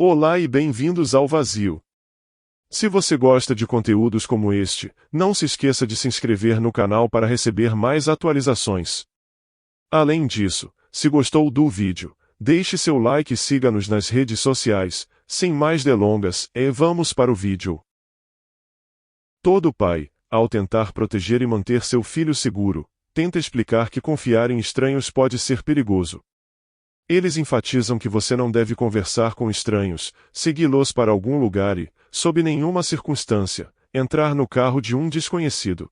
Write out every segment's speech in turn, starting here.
Olá e bem-vindos ao Vazio. Se você gosta de conteúdos como este, não se esqueça de se inscrever no canal para receber mais atualizações. Além disso, se gostou do vídeo, deixe seu like e siga-nos nas redes sociais. Sem mais delongas, vamos para o vídeo. Todo pai, ao tentar proteger e manter seu filho seguro, tenta explicar que confiar em estranhos pode ser perigoso. Eles enfatizam que você não deve conversar com estranhos, segui-los para algum lugar e, sob nenhuma circunstância, entrar no carro de um desconhecido.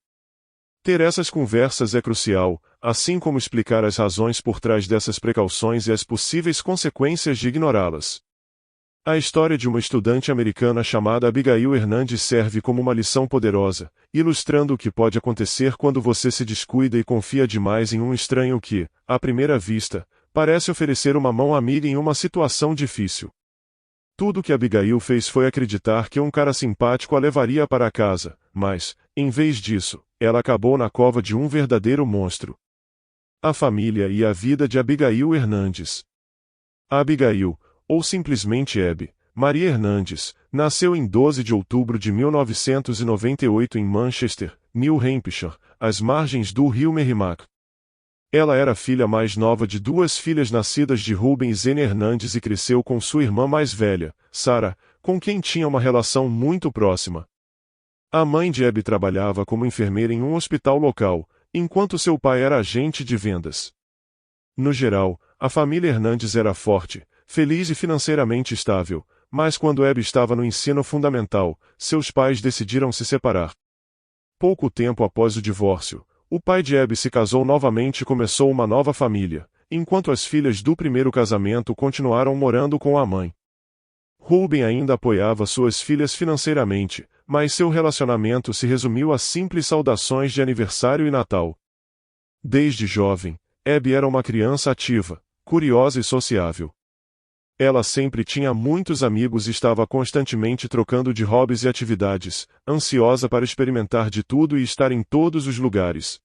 Ter essas conversas é crucial, assim como explicar as razões por trás dessas precauções e as possíveis consequências de ignorá-las. A história de uma estudante americana chamada Abigail Hernandes serve como uma lição poderosa, ilustrando o que pode acontecer quando você se descuida e confia demais em um estranho que, à primeira vista, parece oferecer uma mão amiga em uma situação difícil. Tudo que Abigail fez foi acreditar que um cara simpático a levaria para casa, mas, em vez disso, ela acabou na cova de um verdadeiro monstro. A família e a vida de Abigail Hernandes. Abigail, ou simplesmente Abby, Maria Hernandes, nasceu em 12 de outubro de 1998 em Manchester, New Hampshire, às margens do rio Merrimack. Ela era a filha mais nova de duas filhas nascidas de Ruben e Zenia Hernandes e cresceu com sua irmã mais velha, Sarah, com quem tinha uma relação muito próxima. A mãe de Abby trabalhava como enfermeira em um hospital local, enquanto seu pai era agente de vendas. No geral, a família Hernandes era forte, feliz e financeiramente estável, mas quando Abby estava no ensino fundamental, seus pais decidiram se separar. Pouco tempo após o divórcio, o pai de Abby se casou novamente e começou uma nova família, enquanto as filhas do primeiro casamento continuaram morando com a mãe. Ruben ainda apoiava suas filhas financeiramente, mas seu relacionamento se resumiu a simples saudações de aniversário e Natal. Desde jovem, Abby era uma criança ativa, curiosa e sociável. Ela sempre tinha muitos amigos e estava constantemente trocando de hobbies e atividades, ansiosa para experimentar de tudo e estar em todos os lugares.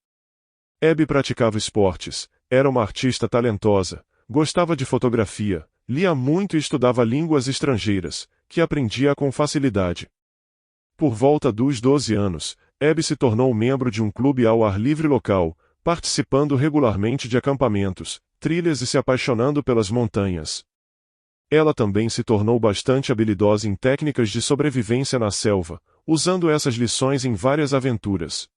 Abby praticava esportes, era uma artista talentosa, gostava de fotografia, lia muito e estudava línguas estrangeiras, que aprendia com facilidade. Por volta dos 12 anos, Abby se tornou membro de um clube ao ar livre local, participando regularmente de acampamentos, trilhas e se apaixonando pelas montanhas. Ela também se tornou bastante habilidosa em técnicas de sobrevivência na selva, usando essas lições em várias aventuras.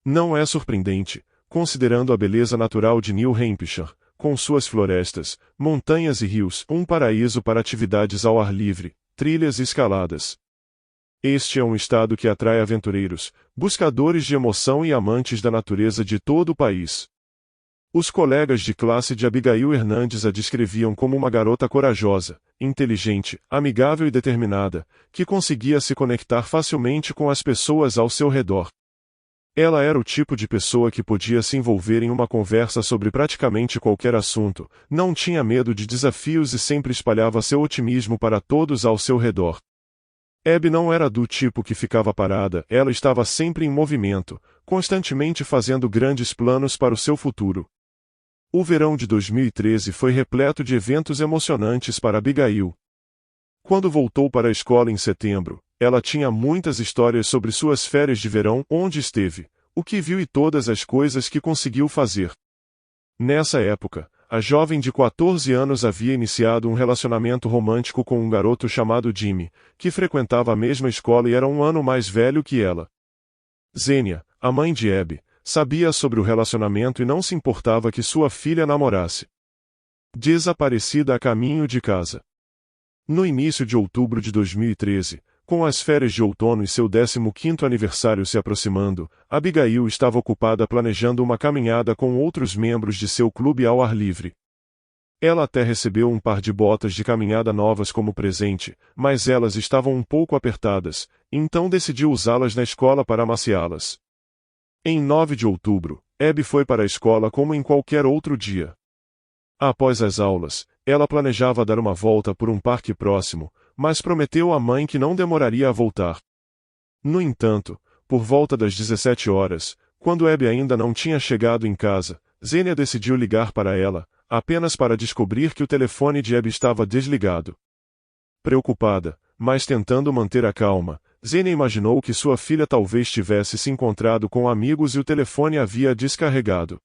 Não é surpreendente, considerando a beleza natural de New Hampshire, com suas florestas, montanhas e rios, um paraíso para atividades ao ar livre, trilhas e escaladas. Este é um estado que atrai aventureiros, buscadores de emoção e amantes da natureza de todo o país. Os colegas de classe de Abigail Hernandes a descreviam como uma garota corajosa, inteligente, amigável e determinada, que conseguia se conectar facilmente com as pessoas ao seu redor. Ela era o tipo de pessoa que podia se envolver em uma conversa sobre praticamente qualquer assunto, não tinha medo de desafios e sempre espalhava seu otimismo para todos ao seu redor. Abby não era do tipo que ficava parada, ela estava sempre em movimento, constantemente fazendo grandes planos para o seu futuro. O verão de 2013 foi repleto de eventos emocionantes para Abigail. Quando voltou para a escola em setembro, ela tinha muitas histórias sobre suas férias de verão, onde esteve, o que viu e todas as coisas que conseguiu fazer. Nessa época, a jovem de 14 anos havia iniciado um relacionamento romântico com um garoto chamado Jimmy, que frequentava a mesma escola e era um ano mais velho que ela. Zenia, a mãe de Abby, sabia sobre o relacionamento e não se importava que sua filha namorasse. Desaparecida a caminho de casa. No início de outubro de 2013, com as férias de outono e seu 15º aniversário se aproximando, Abigail estava ocupada planejando uma caminhada com outros membros de seu clube ao ar livre. Ela até recebeu um par de botas de caminhada novas como presente, mas elas estavam um pouco apertadas, então decidiu usá-las na escola para amaciá-las. Em 9 de outubro, Abby foi para a escola como em qualquer outro dia. Após as aulas, ela planejava dar uma volta por um parque próximo, mas prometeu à mãe que não demoraria a voltar. No entanto, por volta das 17 horas, quando Abby ainda não tinha chegado em casa, Zenia decidiu ligar para ela, apenas para descobrir que o telefone de Abby estava desligado. Preocupada, mas tentando manter a calma, Xenia imaginou que sua filha talvez tivesse se encontrado com amigos e o telefone havia descarregado.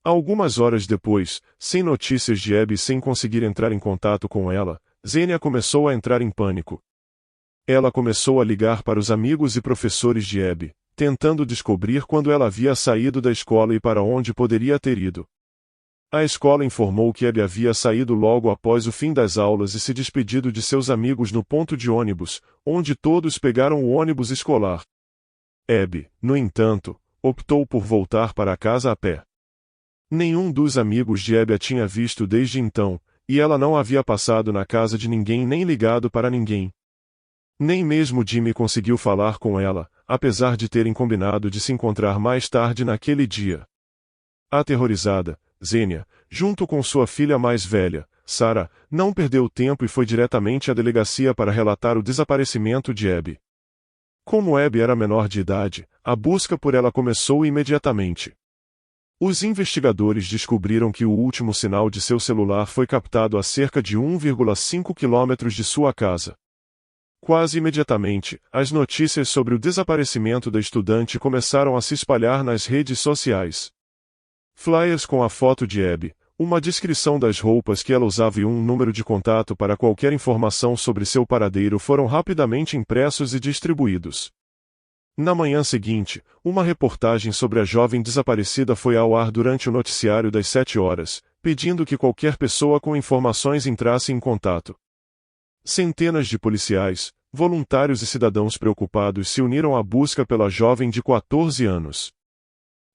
Algumas horas depois, sem notícias de Abby e sem conseguir entrar em contato com ela, Xenia começou a entrar em pânico. Ela começou a ligar para os amigos e professores de Abby, tentando descobrir quando ela havia saído da escola e para onde poderia ter ido. A escola informou que Abby havia saído logo após o fim das aulas e se despedido de seus amigos no ponto de ônibus, onde todos pegaram o ônibus escolar. Abby, no entanto, optou por voltar para casa a pé. Nenhum dos amigos de Abby a tinha visto desde então, e ela não havia passado na casa de ninguém nem ligado para ninguém. Nem mesmo Jimmy conseguiu falar com ela, apesar de terem combinado de se encontrar mais tarde naquele dia. Aterrorizada, Xenia, junto com sua filha mais velha, Sarah, não perdeu tempo e foi diretamente à delegacia para relatar o desaparecimento de Abby. Como Abby era menor de idade, a busca por ela começou imediatamente. Os investigadores descobriram que o último sinal de seu celular foi captado a cerca de 1,5 quilômetros de sua casa. Quase imediatamente, as notícias sobre o desaparecimento da estudante começaram a se espalhar nas redes sociais. Flyers com a foto de Abby, uma descrição das roupas que ela usava e um número de contato para qualquer informação sobre seu paradeiro foram rapidamente impressos e distribuídos. Na manhã seguinte, uma reportagem sobre a jovem desaparecida foi ao ar durante o noticiário das 7 horas, pedindo que qualquer pessoa com informações entrasse em contato. Centenas de policiais, voluntários e cidadãos preocupados se uniram à busca pela jovem de 14 anos.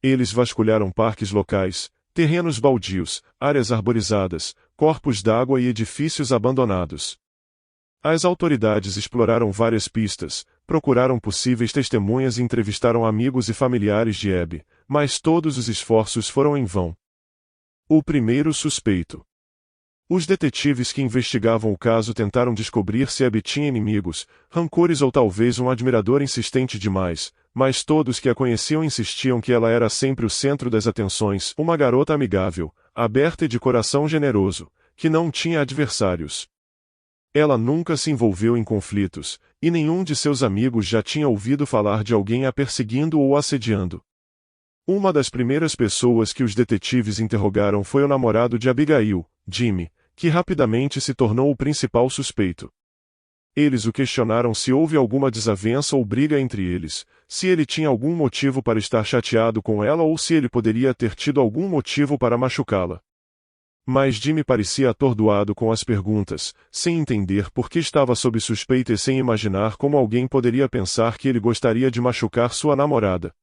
Eles vasculharam parques locais, terrenos baldios, áreas arborizadas, corpos d'água e edifícios abandonados. As autoridades exploraram várias pistas, procuraram possíveis testemunhas e entrevistaram amigos e familiares de Abby, mas todos os esforços foram em vão. O primeiro suspeito. Os detetives que investigavam o caso tentaram descobrir se Abby tinha inimigos, rancores ou talvez um admirador insistente demais, mas todos que a conheciam insistiam que ela era sempre o centro das atenções, uma garota amigável, aberta e de coração generoso, que não tinha adversários. Ela nunca se envolveu em conflitos, e nenhum de seus amigos já tinha ouvido falar de alguém a perseguindo ou assediando. Uma das primeiras pessoas que os detetives interrogaram foi o namorado de Abigail, Jimmy, que rapidamente se tornou o principal suspeito. Eles o questionaram se houve alguma desavença ou briga entre eles, se ele tinha algum motivo para estar chateado com ela ou se ele poderia ter tido algum motivo para machucá-la. Mas Jimmy parecia atordoado com as perguntas, sem entender por que estava sob suspeita e sem imaginar como alguém poderia pensar que ele gostaria de machucar sua namorada.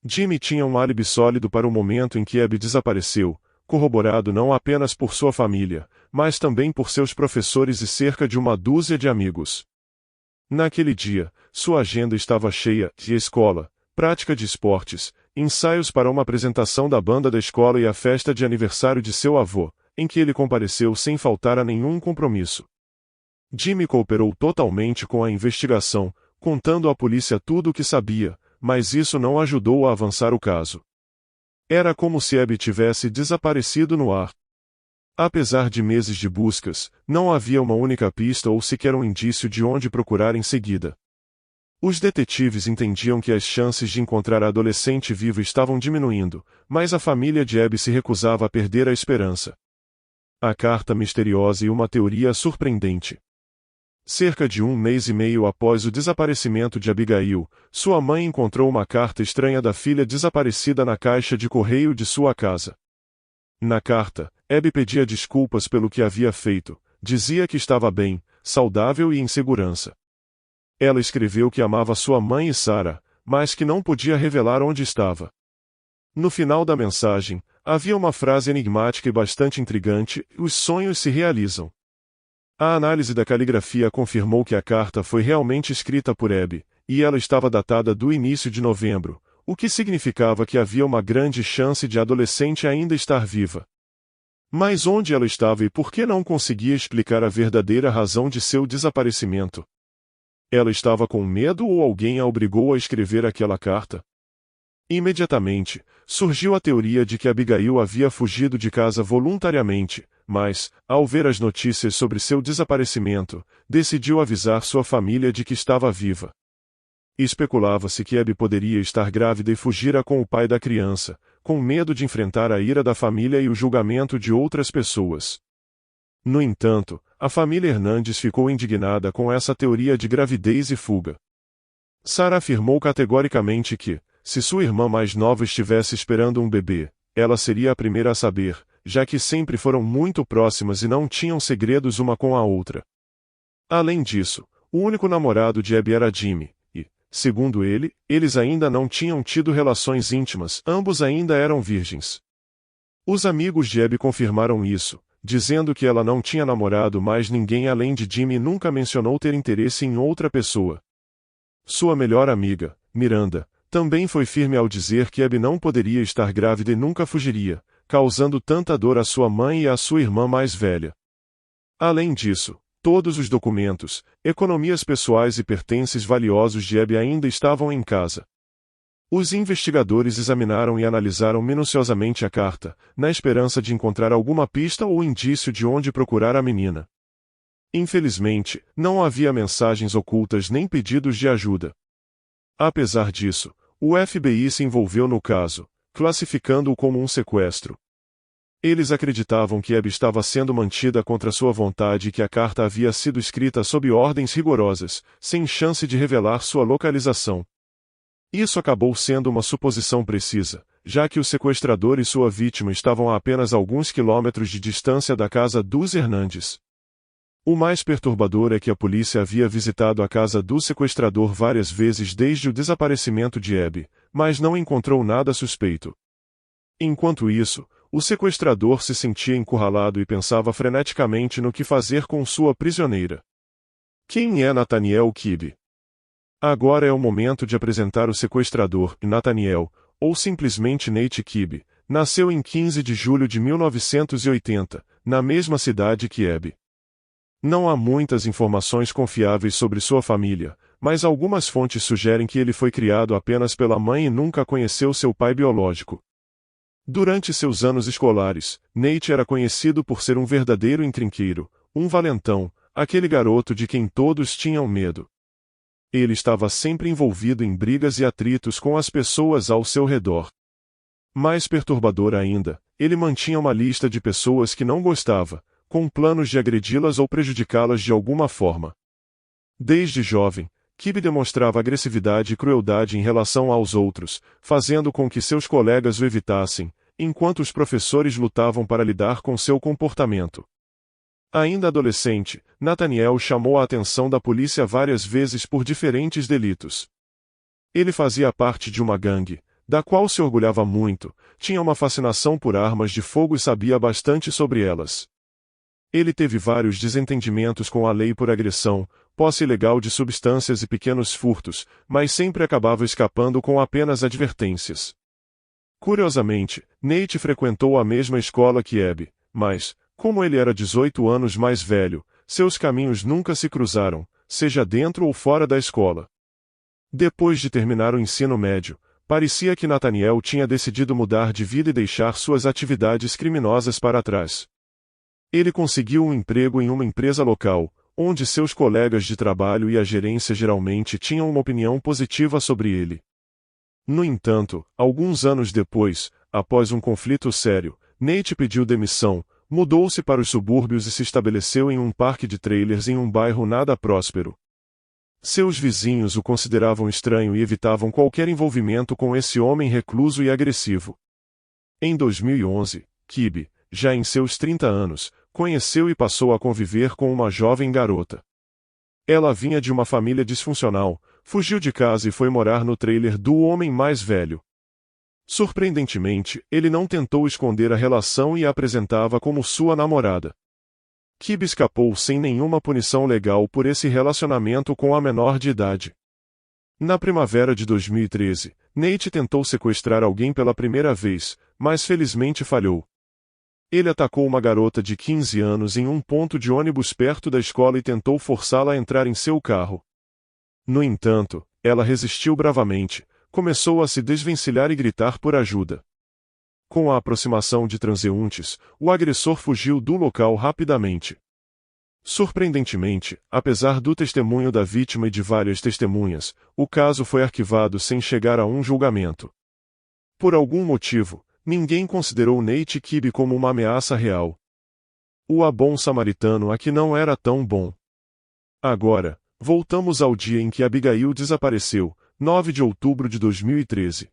Jimmy tinha um álibi sólido para o momento em que Abby desapareceu, corroborado não apenas por sua família, mas também por seus professores e cerca de uma dúzia de amigos. Naquele dia, sua agenda estava cheia de escola, prática de esportes, ensaios para uma apresentação da banda da escola e a festa de aniversário de seu avô, em que ele compareceu sem faltar a nenhum compromisso. Jimmy cooperou totalmente com a investigação, contando à polícia tudo o que sabia, mas isso não ajudou a avançar o caso. Era como se Abby tivesse desaparecido no ar. Apesar de meses de buscas, não havia uma única pista ou sequer um indício de onde procurar em seguida. Os detetives entendiam que as chances de encontrar a adolescente viva estavam diminuindo, mas a família de Abby se recusava a perder a esperança. A carta misteriosa e uma teoria surpreendente. Cerca de 1 mês e meio após o desaparecimento de Abigail, sua mãe encontrou uma carta estranha da filha desaparecida na caixa de correio de sua casa. Na carta, Abby pedia desculpas pelo que havia feito, dizia que estava bem, saudável e em segurança. Ela escreveu que amava sua mãe e Sarah, mas que não podia revelar onde estava. No final da mensagem, havia uma frase enigmática e bastante intrigante: os sonhos se realizam. A análise da caligrafia confirmou que a carta foi realmente escrita por Abby, e ela estava datada do início de novembro, o que significava que havia uma grande chance de a adolescente ainda estar viva. Mas onde ela estava e por que não conseguia explicar a verdadeira razão de seu desaparecimento? Ela estava com medo ou alguém a obrigou a escrever aquela carta? Imediatamente, surgiu a teoria de que Abigail havia fugido de casa voluntariamente, mas, ao ver as notícias sobre seu desaparecimento, decidiu avisar sua família de que estava viva. Especulava-se que Abby poderia estar grávida e fugira com o pai da criança, com medo de enfrentar a ira da família e o julgamento de outras pessoas. No entanto, a família Hernandes ficou indignada com essa teoria de gravidez e fuga. Sarah afirmou categoricamente que, se sua irmã mais nova estivesse esperando um bebê, ela seria a primeira a saber, já que sempre foram muito próximas e não tinham segredos uma com a outra. Além disso, o único namorado de Abby era Jimmy, e, segundo ele, eles ainda não tinham tido relações íntimas, ambos ainda eram virgens. Os amigos de Abby confirmaram isso, dizendo que ela não tinha namorado mais ninguém além de Jimmy e nunca mencionou ter interesse em outra pessoa. Sua melhor amiga, Miranda, também foi firme ao dizer que Abby não poderia estar grávida e nunca fugiria, causando tanta dor à sua mãe e à sua irmã mais velha. Além disso, todos os documentos, economias pessoais e pertences valiosos de Abby ainda estavam em casa. Os investigadores examinaram e analisaram minuciosamente a carta, na esperança de encontrar alguma pista ou indício de onde procurar a menina. Infelizmente, não havia mensagens ocultas nem pedidos de ajuda. Apesar disso, o FBI se envolveu no caso, classificando-o como um sequestro. Eles acreditavam que Abby estava sendo mantida contra sua vontade e que a carta havia sido escrita sob ordens rigorosas, sem chance de revelar sua localização. Isso acabou sendo uma suposição precisa, já que o sequestrador e sua vítima estavam a apenas alguns quilômetros de distância da casa dos Hernandes. O mais perturbador é que a polícia havia visitado a casa do sequestrador várias vezes desde o desaparecimento de Abby, mas não encontrou nada suspeito. Enquanto isso, o sequestrador se sentia encurralado e pensava freneticamente no que fazer com sua prisioneira. Quem é Nathaniel Kibbe? Agora é o momento de apresentar o sequestrador, Nathaniel, ou simplesmente Nate Kibbe, nasceu em 15 de julho de 1980, na mesma cidade que Abby. Não há muitas informações confiáveis sobre sua família, mas algumas fontes sugerem que ele foi criado apenas pela mãe e nunca conheceu seu pai biológico. Durante seus anos escolares, Nate era conhecido por ser um verdadeiro encrenqueiro, um valentão, aquele garoto de quem todos tinham medo. Ele estava sempre envolvido em brigas e atritos com as pessoas ao seu redor. Mais perturbador ainda, ele mantinha uma lista de pessoas que não gostava, com planos de agredi-las ou prejudicá-las de alguma forma. Desde jovem, Kibbe demonstrava agressividade e crueldade em relação aos outros, fazendo com que seus colegas o evitassem, enquanto os professores lutavam para lidar com seu comportamento. Ainda adolescente, Nathaniel chamou a atenção da polícia várias vezes por diferentes delitos. Ele fazia parte de uma gangue, da qual se orgulhava muito, tinha uma fascinação por armas de fogo e sabia bastante sobre elas. Ele teve vários desentendimentos com a lei por agressão, posse ilegal de substâncias e pequenos furtos, mas sempre acabava escapando com apenas advertências. Curiosamente, Nate frequentou a mesma escola que Abby, mas, como ele era 18 anos mais velho, seus caminhos nunca se cruzaram, seja dentro ou fora da escola. Depois de terminar o ensino médio, parecia que Nathaniel tinha decidido mudar de vida e deixar suas atividades criminosas para trás. Ele conseguiu um emprego em uma empresa local, onde seus colegas de trabalho e a gerência geralmente tinham uma opinião positiva sobre ele. No entanto, alguns anos depois, após um conflito sério, Nate pediu demissão, mudou-se para os subúrbios e se estabeleceu em um parque de trailers em um bairro nada próspero. Seus vizinhos o consideravam estranho e evitavam qualquer envolvimento com esse homem recluso e agressivo. Em 2011, Kibbe, já em seus 30 anos, conheceu e passou a conviver com uma jovem garota. Ela vinha de uma família disfuncional, fugiu de casa e foi morar no trailer do homem mais velho. Surpreendentemente, ele não tentou esconder a relação e a apresentava como sua namorada. Kibbe escapou sem nenhuma punição legal por esse relacionamento com a menor de idade. Na primavera de 2013, Nate tentou sequestrar alguém pela primeira vez, mas felizmente falhou. Ele atacou uma garota de 15 anos em um ponto de ônibus perto da escola e tentou forçá-la a entrar em seu carro. No entanto, ela resistiu bravamente, começou a se desvencilhar e gritar por ajuda. Com a aproximação de transeuntes, o agressor fugiu do local rapidamente. Surpreendentemente, apesar do testemunho da vítima e de várias testemunhas, o caso foi arquivado sem chegar a um julgamento. Por algum motivo, ninguém considerou Nate Kibbe como uma ameaça real. O bom samaritano aqui não era tão bom. Agora, voltamos ao dia em que Abigail desapareceu, 9 de outubro de 2013.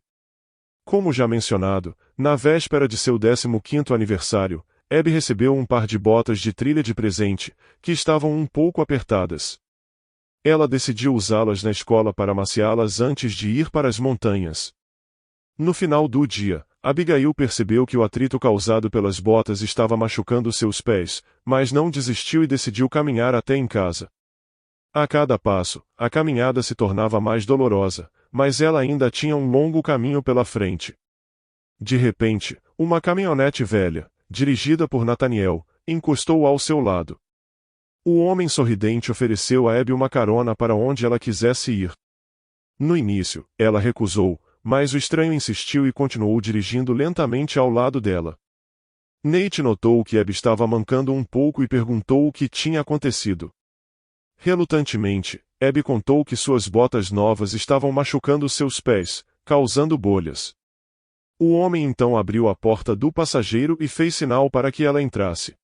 Como já mencionado, na véspera de seu 15º aniversário, Abby recebeu um par de botas de trilha de presente, que estavam um pouco apertadas. Ela decidiu usá-las na escola para amaciá-las antes de ir para as montanhas. No final do dia, Abigail percebeu que o atrito causado pelas botas estava machucando seus pés, mas não desistiu e decidiu caminhar até em casa. A cada passo, a caminhada se tornava mais dolorosa, mas ela ainda tinha um longo caminho pela frente. De repente, uma caminhonete velha, dirigida por Nathaniel, encostou ao seu lado. O homem sorridente ofereceu a Abby uma carona para onde ela quisesse ir. No início, ela recusou, mas o estranho insistiu e continuou dirigindo lentamente ao lado dela. Nate notou que Abby estava mancando um pouco e perguntou o que tinha acontecido. Relutantemente, Abby contou que suas botas novas estavam machucando seus pés, causando bolhas. O homem então abriu a porta do passageiro e fez sinal para que ela entrasse.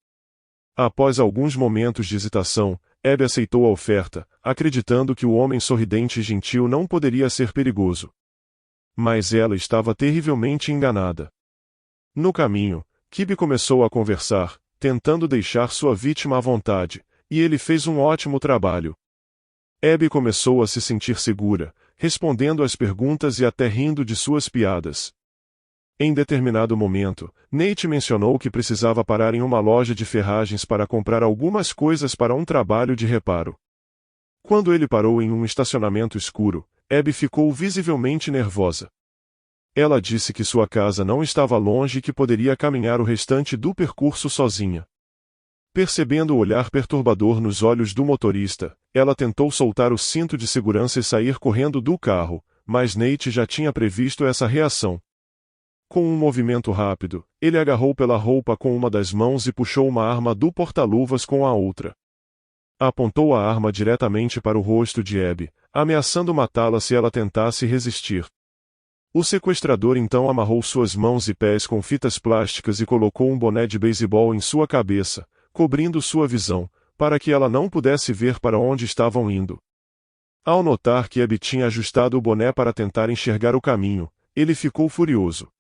Após alguns momentos de hesitação, Abby aceitou a oferta, acreditando que o homem sorridente e gentil não poderia ser perigoso. Mas ela estava terrivelmente enganada. No caminho, Kibbe começou a conversar, tentando deixar sua vítima à vontade, e ele fez um ótimo trabalho. Abby começou a se sentir segura, respondendo às perguntas e até rindo de suas piadas. Em determinado momento, Nate mencionou que precisava parar em uma loja de ferragens para comprar algumas coisas para um trabalho de reparo. Quando ele parou em um estacionamento escuro, Abby ficou visivelmente nervosa. Ela disse que sua casa não estava longe e que poderia caminhar o restante do percurso sozinha. Percebendo o olhar perturbador nos olhos do motorista, ela tentou soltar o cinto de segurança e sair correndo do carro, mas Nate já tinha previsto essa reação. Com um movimento rápido, ele agarrou pela roupa com uma das mãos e puxou uma arma do porta-luvas com a outra. Apontou a arma diretamente para o rosto de Abby, ameaçando matá-la se ela tentasse resistir. O sequestrador então amarrou suas mãos e pés com fitas plásticas e colocou um boné de beisebol em sua cabeça, cobrindo sua visão, para que ela não pudesse ver para onde estavam indo. Ao notar que Abby tinha ajustado o boné para tentar enxergar o caminho, ele ficou furioso.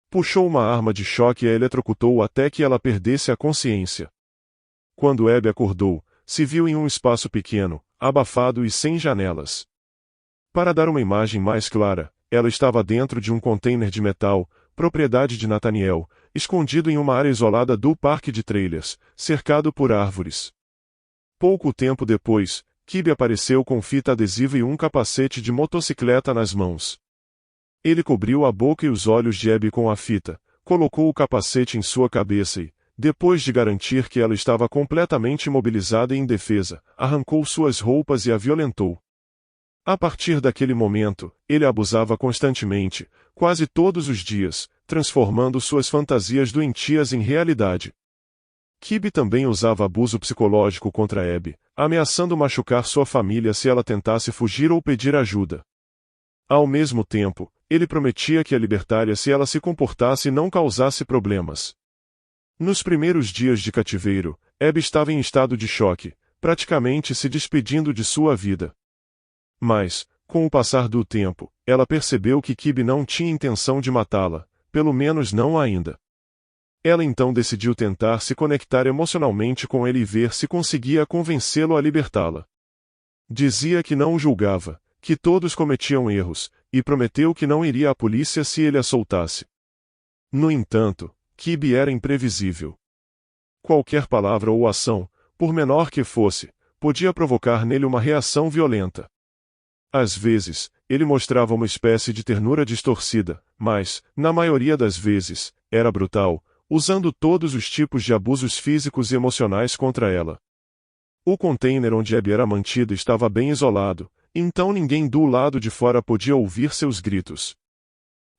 Puxou uma arma de choque e a eletrocutou até que ela perdesse a consciência. Quando Abby acordou, se viu em um espaço pequeno, abafado e sem janelas. Para dar uma imagem mais clara, ela estava dentro de um container de metal, propriedade de Nathaniel, escondido em uma área isolada do parque de trailers, cercado por árvores. Pouco tempo depois, Kibbe apareceu com fita adesiva e um capacete de motocicleta nas mãos. Ele cobriu a boca e os olhos de Abby com a fita, colocou o capacete em sua cabeça e, depois de garantir que ela estava completamente imobilizada e indefesa, arrancou suas roupas e a violentou. A partir daquele momento, ele a abusava constantemente, quase todos os dias, transformando suas fantasias doentias em realidade. Kibbe também usava abuso psicológico contra Abby, ameaçando machucar sua família se ela tentasse fugir ou pedir ajuda. Ao mesmo tempo, ele prometia que a libertaria se ela se comportasse e não causasse problemas. Nos primeiros dias de cativeiro, Abby estava em estado de choque, praticamente se despedindo de sua vida. Mas, com o passar do tempo, ela percebeu que Kibbe não tinha intenção de matá-la, pelo menos não ainda. Ela então decidiu tentar se conectar emocionalmente com ele e ver se conseguia convencê-lo a libertá-la. Dizia que não o julgava, que todos cometiam erros, e prometeu que não iria à polícia se ele a soltasse. No entanto, Kibbe era imprevisível. Qualquer palavra ou ação, por menor que fosse, podia provocar nele uma reação violenta. Às vezes, ele mostrava uma espécie de ternura distorcida, mas, na maioria das vezes, era brutal, usando todos os tipos de abusos físicos e emocionais contra ela. O container onde Abby era mantida estava bem isolado, então ninguém do lado de fora podia ouvir seus gritos.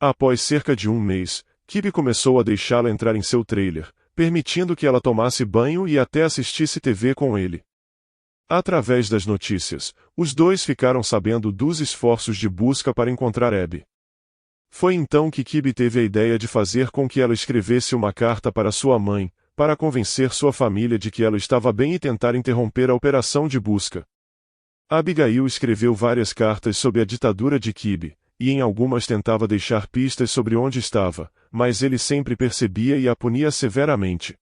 Após cerca de um mês, Kibe começou a deixá-la entrar em seu trailer, permitindo que ela tomasse banho e até assistisse TV com ele. Através das notícias, os dois ficaram sabendo dos esforços de busca para encontrar Abby. Foi então que Kibe teve a ideia de fazer com que ela escrevesse uma carta para sua mãe, para convencer sua família de que ela estava bem e tentar interromper a operação de busca. Abigail escreveu várias cartas sob a ditadura de Kibe, e em algumas tentava deixar pistas sobre onde estava, mas ele sempre percebia e a punia severamente.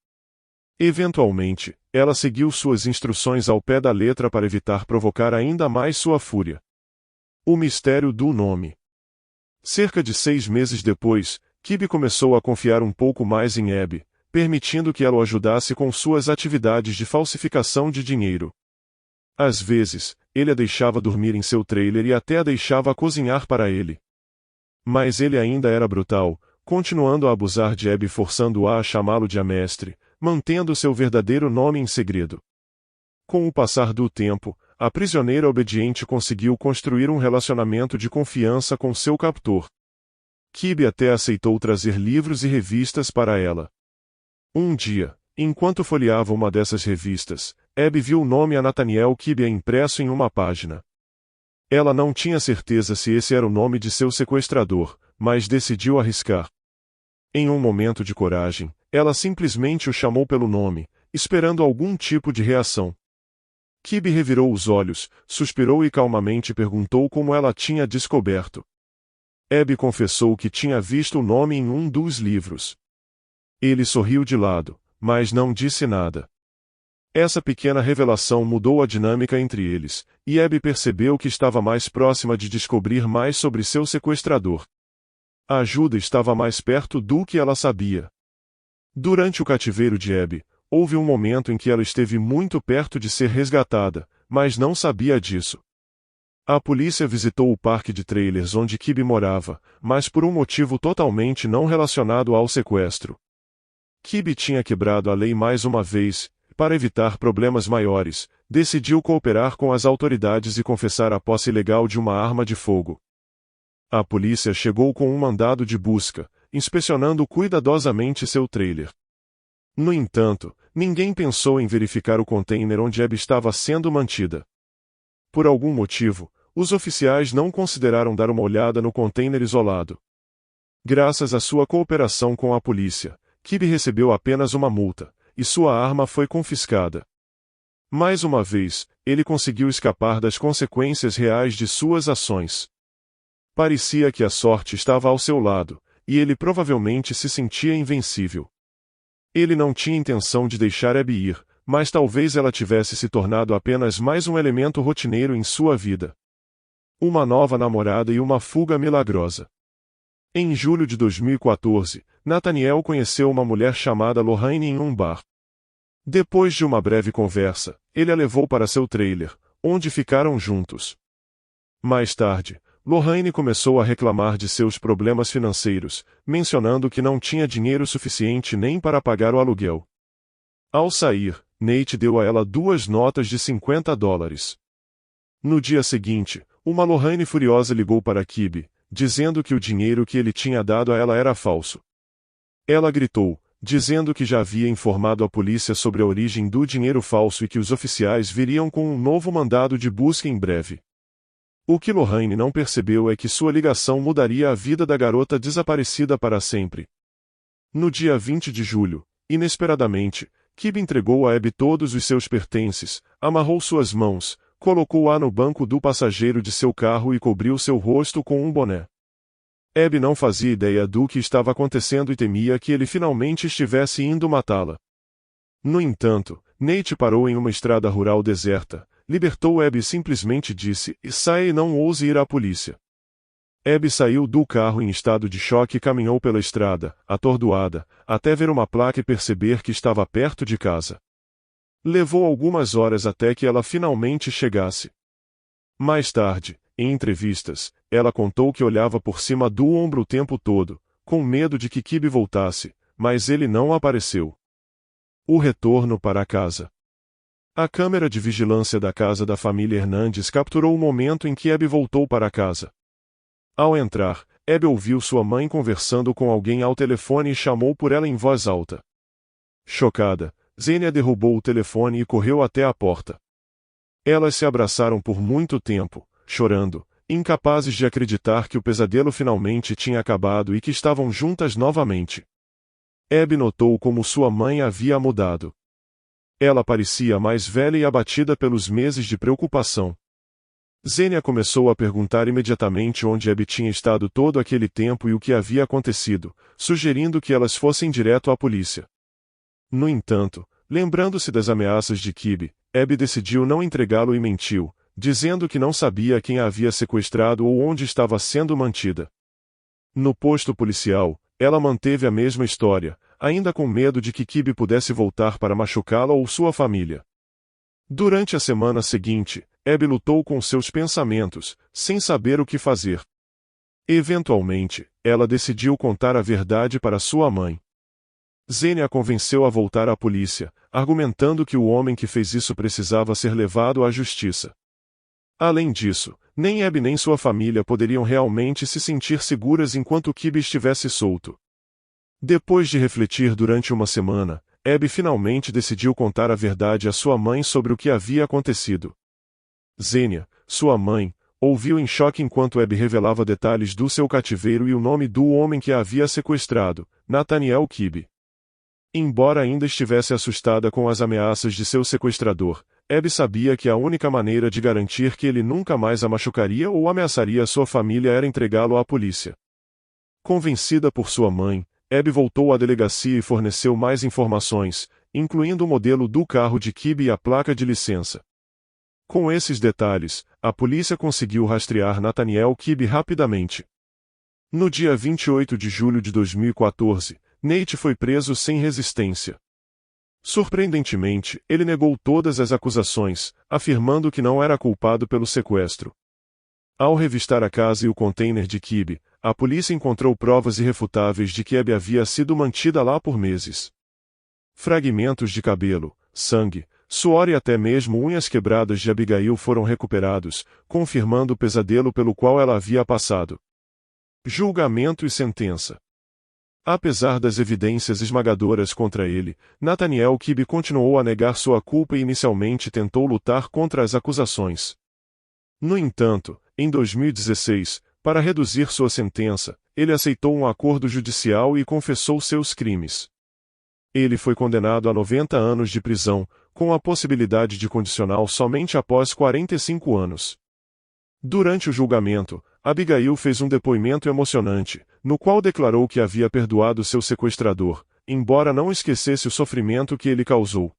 Eventualmente, ela seguiu suas instruções ao pé da letra para evitar provocar ainda mais sua fúria. O mistério do nome. Cerca de 6 meses depois, Kibe começou a confiar um pouco mais em Abby, permitindo que ela o ajudasse com suas atividades de falsificação de dinheiro. Às vezes, ele a deixava dormir em seu trailer e até a deixava cozinhar para ele. Mas ele ainda era brutal, continuando a abusar de Abby, forçando-a a chamá-lo de mestre, mantendo seu verdadeiro nome em segredo. Com o passar do tempo, a prisioneira obediente conseguiu construir um relacionamento de confiança com seu captor. Kibe até aceitou trazer livros e revistas para ela. Um dia, enquanto folheava uma dessas revistas, Abby viu o nome a Nathaniel Kibe impresso em uma página. Ela não tinha certeza se esse era o nome de seu sequestrador, mas decidiu arriscar. Em um momento de coragem, ela simplesmente o chamou pelo nome, esperando algum tipo de reação. Kibe revirou os olhos, suspirou e calmamente perguntou como ela tinha descoberto. Abby confessou que tinha visto o nome em um dos livros. Ele sorriu de lado, mas não disse nada. Essa pequena revelação mudou a dinâmica entre eles, e Abby percebeu que estava mais próxima de descobrir mais sobre seu sequestrador. A ajuda estava mais perto do que ela sabia. Durante o cativeiro de Abby, houve um momento em que ela esteve muito perto de ser resgatada, mas não sabia disso. A polícia visitou o parque de trailers onde Kibe morava, mas por um motivo totalmente não relacionado ao sequestro. Kibe tinha quebrado a lei mais uma vez. Para evitar problemas maiores, decidiu cooperar com as autoridades e confessar a posse ilegal de uma arma de fogo. A polícia chegou com um mandado de busca, inspecionando cuidadosamente seu trailer. No entanto, ninguém pensou em verificar o container onde Abby estava sendo mantida. Por algum motivo, os oficiais não consideraram dar uma olhada no container isolado. Graças à sua cooperação com a polícia, Kibe recebeu apenas uma multa, e sua arma foi confiscada. Mais uma vez, ele conseguiu escapar das consequências reais de suas ações. Parecia que a sorte estava ao seu lado, e ele provavelmente se sentia invencível. Ele não tinha intenção de deixar Abby ir, mas talvez ela tivesse se tornado apenas mais um elemento rotineiro em sua vida. Uma nova namorada e uma fuga milagrosa. Em julho de 2014, Nathaniel conheceu uma mulher chamada Lorraine em um bar. Depois de uma breve conversa, ele a levou para seu trailer, onde ficaram juntos. Mais tarde, Lorraine começou a reclamar de seus problemas financeiros, mencionando que não tinha dinheiro suficiente nem para pagar o aluguel. Ao sair, Nate deu a ela 2 notas de $50. No dia seguinte, uma Lorraine furiosa ligou para Kibe, dizendo que o dinheiro que ele tinha dado a ela era falso. Ela gritou, dizendo que já havia informado a polícia sobre a origem do dinheiro falso e que os oficiais viriam com um novo mandado de busca em breve. O que Lorraine não percebeu é que sua ligação mudaria a vida da garota desaparecida para sempre. No dia 20 de julho, inesperadamente, Kibe entregou a Abby todos os seus pertences, amarrou suas mãos, colocou-a no banco do passageiro de seu carro e cobriu seu rosto com um boné. Abby não fazia ideia do que estava acontecendo e temia que ele finalmente estivesse indo matá-la. No entanto, Nate parou em uma estrada rural deserta, libertou Abby e simplesmente disse: "Saia e não ouse ir à polícia." Abby saiu do carro em estado de choque e caminhou pela estrada, atordoada, até ver uma placa e perceber que estava perto de casa. Levou algumas horas até que ela finalmente chegasse. Mais tarde, em entrevistas, ela contou que olhava por cima do ombro o tempo todo, com medo de que Kibe voltasse, mas ele não apareceu. O retorno para casa. A câmera de vigilância da casa da família Hernandes capturou o momento em que Abby voltou para casa. Ao entrar, Abby ouviu sua mãe conversando com alguém ao telefone e chamou por ela em voz alta. Chocada, Xenia derrubou o telefone e correu até a porta. Elas se abraçaram por muito tempo, chorando, incapazes de acreditar que o pesadelo finalmente tinha acabado e que estavam juntas novamente. Abby notou como sua mãe havia mudado. Ela parecia mais velha e abatida pelos meses de preocupação. Xenia começou a perguntar imediatamente onde Abby tinha estado todo aquele tempo e o que havia acontecido, sugerindo que elas fossem direto à polícia. No entanto, lembrando-se das ameaças de Kibe, Abby decidiu não entregá-lo e mentiu, dizendo que não sabia quem a havia sequestrado ou onde estava sendo mantida. No posto policial, ela manteve a mesma história, ainda com medo de que Kibe pudesse voltar para machucá-la ou sua família. Durante a semana seguinte, Abby lutou com seus pensamentos, sem saber o que fazer. Eventualmente, ela decidiu contar a verdade para sua mãe. Xenia a convenceu a voltar à polícia, argumentando que o homem que fez isso precisava ser levado à justiça. Além disso, nem Abby nem sua família poderiam realmente se sentir seguras enquanto Kibe estivesse solto. Depois de refletir durante uma semana, Abby finalmente decidiu contar a verdade à sua mãe sobre o que havia acontecido. Xenia, sua mãe, ouviu em choque enquanto Abby revelava detalhes do seu cativeiro e o nome do homem que a havia sequestrado, Nathaniel Kibe. Embora ainda estivesse assustada com as ameaças de seu sequestrador, Abby sabia que a única maneira de garantir que ele nunca mais a machucaria ou ameaçaria sua família era entregá-lo à polícia. Convencida por sua mãe, Abby voltou à delegacia e forneceu mais informações, incluindo o modelo do carro de Kibe e a placa de licença. Com esses detalhes, a polícia conseguiu rastrear Nathaniel Kibe rapidamente. No dia 28 de julho de 2014, Nate foi preso sem resistência. Surpreendentemente, ele negou todas as acusações, afirmando que não era culpado pelo sequestro. Ao revistar a casa e o container de Kibe, a polícia encontrou provas irrefutáveis de que Abby havia sido mantida lá por meses. Fragmentos de cabelo, sangue, suor e até mesmo unhas quebradas de Abigail foram recuperados, confirmando o pesadelo pelo qual ela havia passado. Julgamento e sentença. Apesar das evidências esmagadoras contra ele, Nathaniel Kibe continuou a negar sua culpa e inicialmente tentou lutar contra as acusações. No entanto, em 2016, para reduzir sua sentença, ele aceitou um acordo judicial e confessou seus crimes. Ele foi condenado a 90 anos de prisão, com a possibilidade de condicional somente após 45 anos. Durante o julgamento, Abigail fez um depoimento emocionante, no qual declarou que havia perdoado seu sequestrador, embora não esquecesse o sofrimento que ele causou.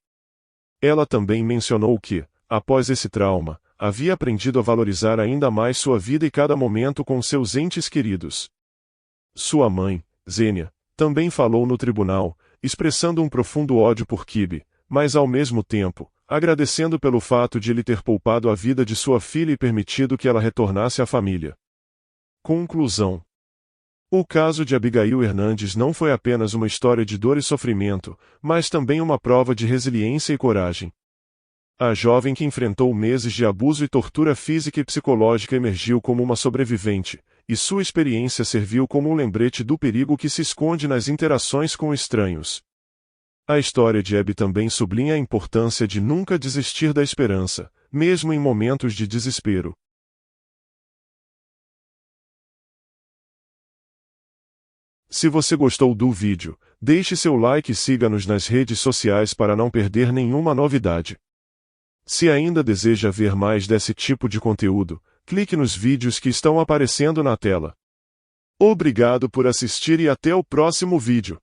Ela também mencionou que, após esse trauma, havia aprendido a valorizar ainda mais sua vida e cada momento com seus entes queridos. Sua mãe, Xenia, também falou no tribunal, expressando um profundo ódio por Kibe, mas ao mesmo tempo, agradecendo pelo fato de ele ter poupado a vida de sua filha e permitido que ela retornasse à família. Conclusão. O caso de Abigail Hernandes não foi apenas uma história de dor e sofrimento, mas também uma prova de resiliência e coragem. A jovem que enfrentou meses de abuso e tortura física e psicológica emergiu como uma sobrevivente, e sua experiência serviu como um lembrete do perigo que se esconde nas interações com estranhos. A história de Abby também sublinha a importância de nunca desistir da esperança, mesmo em momentos de desespero. Se você gostou do vídeo, deixe seu like e siga-nos nas redes sociais para não perder nenhuma novidade. Se ainda deseja ver mais desse tipo de conteúdo, clique nos vídeos que estão aparecendo na tela. Obrigado por assistir e até o próximo vídeo.